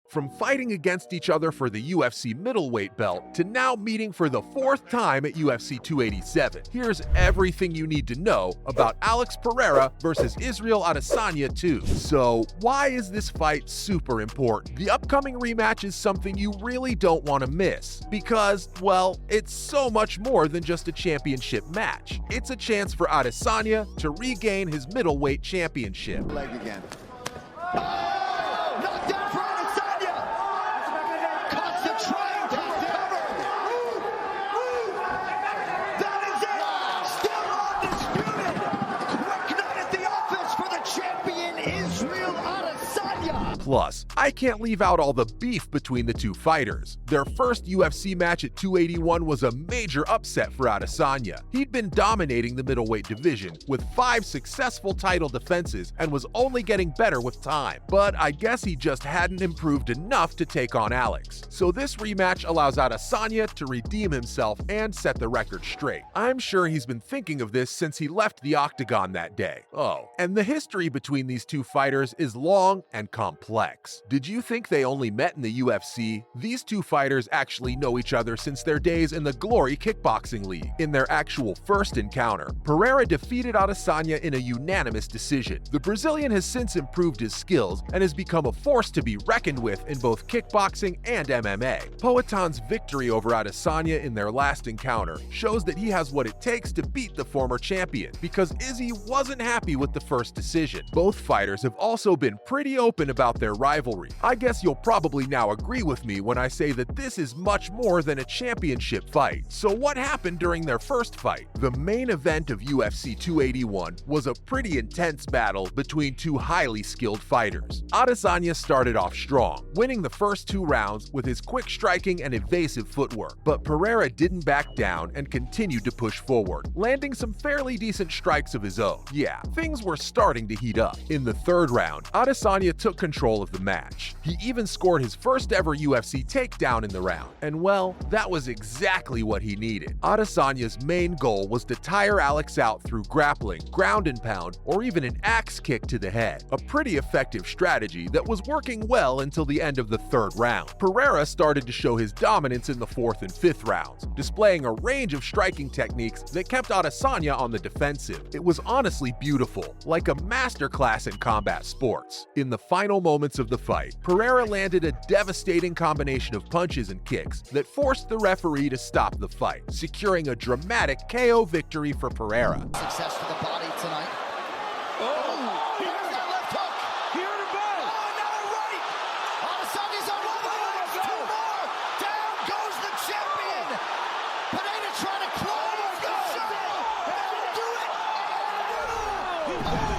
From fighting against each other for the UFC middleweight belt to now meeting for the 4th time at UFC 287, here's everything you need to know about Alex Pereira versus Israel Adesanya 2. So, why is this fight super important? The upcoming rematch is something you really don't want to miss because, well, it's so much more than just a championship match. It's a chance for Adesanya to regain his middleweight championship. Leg again. Plus, I can't leave out all the beef between the two fighters. Their first UFC match at 281 was a major upset for Adesanya. He'd been dominating the middleweight division with 5 successful title defenses and was only getting better with time. But I guess he just hadn't improved enough to take on Alex. So this rematch allows Adesanya to redeem himself and set the record straight. I'm sure he's been thinking of this since he left the octagon that day. Oh, and the history between these two fighters is long and complex. Did you think they only met in the UFC? These two fighters actually know each other since their days in the Glory Kickboxing League. In their actual first encounter, Pereira defeated Adesanya in a unanimous decision. The Brazilian has since improved his skills and has become a force to be reckoned with in both kickboxing and MMA. Poatan's victory over Adesanya in their last encounter shows that he has what it takes to beat the former champion, because Izzy wasn't happy with the first decision. Both fighters have also been pretty open about their rivalry. I guess you'll probably now agree with me when I say that this is much more than a championship fight. So what happened during their first fight? The main event of UFC 281 was a pretty intense battle between two highly skilled fighters. Adesanya started off strong, winning the first 2 rounds with his quick striking and evasive footwork. But Pereira didn't back down and continued to push forward, landing some fairly decent strikes of his own. Yeah, things were starting to heat up. In the 3rd round, Adesanya took control of the match. He even scored his first ever UFC takedown in the round. And well, that was exactly what he needed. Adesanya's main goal was to tire Alex out through grappling, ground and pound, or even an axe kick to the head. A pretty effective strategy that was working well until the end of the 3rd round. Pereira started to show his dominance in the 4th and 5th rounds, displaying a range of striking techniques that kept Adesanya on the defensive. It was honestly beautiful, like a masterclass in combat sports. In the final moments of the fight, Pereira landed a devastating combination of punches and kicks that forced the referee to stop the fight, securing a dramatic KO victory for Pereira. Success for the body tonight. Oh! Here's that left hook. Here to bed. Oh, now a right. Adesanya's on one leg. 2 more. Down goes the champion. Pereira trying to close the show. And do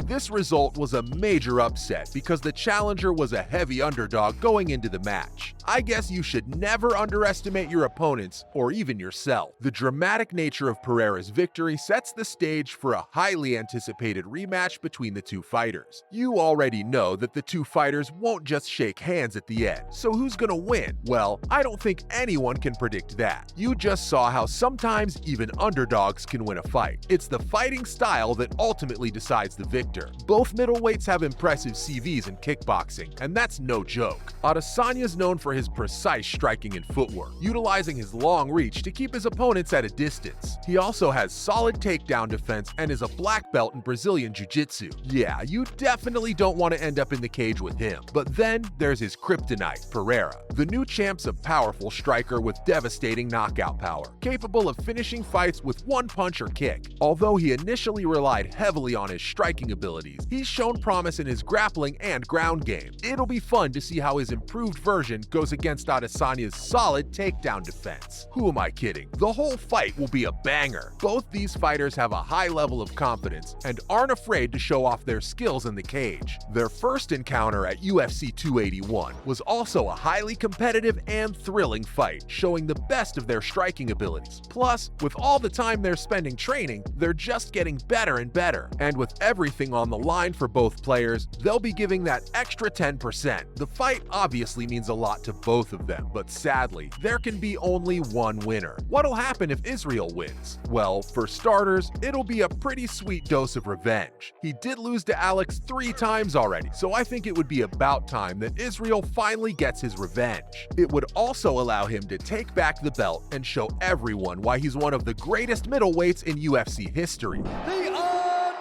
it. This result was a major upset because the challenger was a heavy underdog going into the match. I guess you should never underestimate your opponents or even yourself. The dramatic nature of Pereira's victory sets the stage for a highly anticipated rematch between the two fighters. You already know that the two fighters won't just shake hands at the end, so who's gonna win? Well, I don't think anyone can predict that. You just saw how sometimes even underdogs can win a fight. It's the fighting style that ultimately decides the victor. Both middleweights have impressive CVs in kickboxing, and that's no joke. Adesanya's known for his precise striking and footwork, utilizing his long reach to keep his opponents at a distance. He also has solid takedown defense and is a black belt in Brazilian Jiu-Jitsu. Yeah, you definitely don't want to end up in the cage with him. But then there's his kryptonite, Pereira. The new champ's a powerful striker with devastating knockout power, capable of finishing fights with one punch or kick. Although he initially relied heavily on his striking abilities, he's shown promise in his grappling and ground game. It'll be fun to see how his improved version goes against Adesanya's solid takedown defense. Who am I kidding? The whole fight will be a banger. Both these fighters have a high level of confidence and aren't afraid to show off their skills in the cage. Their first encounter at UFC 281 was also a highly competitive and thrilling fight, showing the best of their striking abilities. Plus, with all the time they're spending training, they're just getting better and better. And with everything on the line for both players, they'll be giving that extra 10%. The fight obviously means a lot to to both of them, but sadly, there can be only one winner. What'll happen if Israel wins? Well, for starters, it'll be a pretty sweet dose of revenge. He did lose to Alex 3 times already, so I think it would be about time that Israel finally gets his revenge. It would also allow him to take back the belt and show everyone why he's one of the greatest middleweights in UFC history. The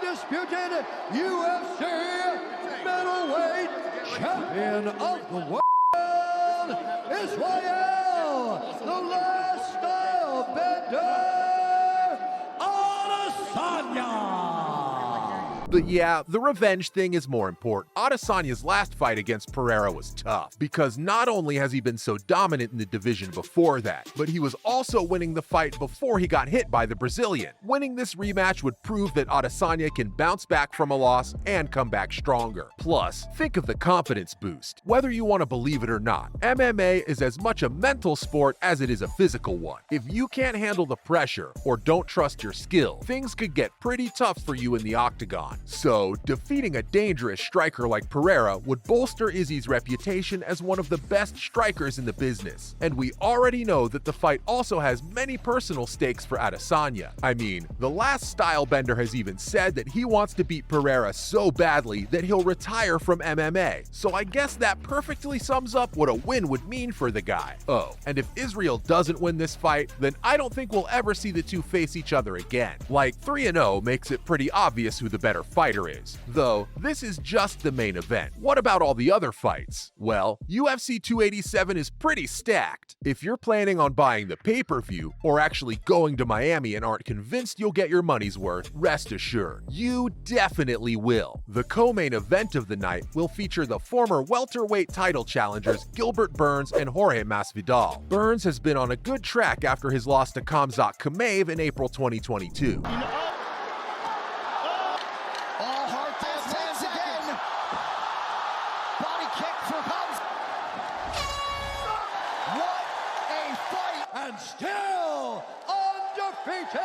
undisputed UFC middleweight champion of the world, Israel, the last style bender, Adesanya. But yeah, the revenge thing is more important. Adesanya's last fight against Pereira was tough, because not only has he been so dominant in the division before that, but he was also winning the fight before he got hit by the Brazilian. Winning this rematch would prove that Adesanya can bounce back from a loss and come back stronger. Plus, think of the confidence boost. Whether you want to believe it or not, MMA is as much a mental sport as it is a physical one. If you can't handle the pressure or don't trust your skill, things could get pretty tough for you in the octagon. So, defeating a dangerous striker like Pereira would bolster Izzy's reputation as one of the best strikers in the business. And we already know that the fight also has many personal stakes for Adesanya. I mean, the last stylebender has even said that he wants to beat Pereira so badly that he'll retire from MMA. So I guess that perfectly sums up what a win would mean for the guy. Oh, and if Israel doesn't win this fight, then I don't think we'll ever see the two face each other again. Like, 3-0 makes it pretty obvious who the better fighter is. Though, this is just the main event. What about all the other fights? Well, UFC 287 is pretty stacked. If you're planning on buying the pay-per-view, or actually going to Miami and aren't convinced you'll get your money's worth, rest assured, you definitely will. The co-main event of the night will feature the former welterweight title challengers Gilbert Burns and Jorge Masvidal. Burns has been on a good track after his loss to Khamzat Chimaev in April 2022. And still undefeated,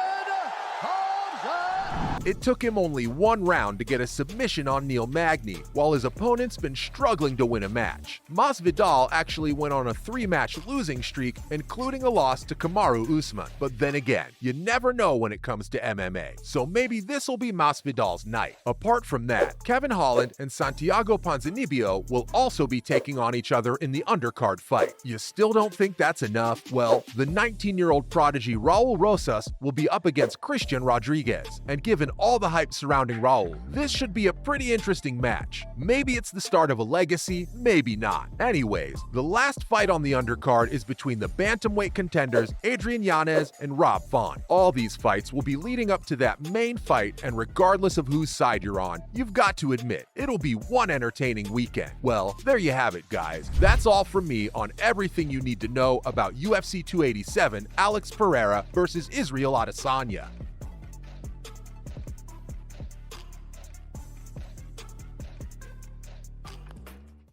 Khamzat. It took him only one round to get a submission on Neil Magny, while his opponent's been struggling to win a match. Masvidal actually went on a 3-match losing streak, including a loss to Kamaru Usman. But then again, you never know when it comes to MMA, so maybe this'll be Masvidal's night. Apart from that, Kevin Holland and Santiago Ponzinibbio will also be taking on each other in the undercard fight. You still don't think that's enough? Well, the 19-year-old prodigy Raul Rosas will be up against Christian Rodriguez, and given all the hype surrounding Raul, this should be a pretty interesting match. Maybe it's the start of a legacy, maybe not. Anyways, the last fight on the undercard is between the bantamweight contenders Adrian Yanez and Rob Font. All these fights will be leading up to that main fight, and regardless of whose side you're on, you've got to admit, it'll be one entertaining weekend. Well, there you have it, guys. That's all from me on everything you need to know about UFC 287 Alex Pereira versus Israel Adesanya.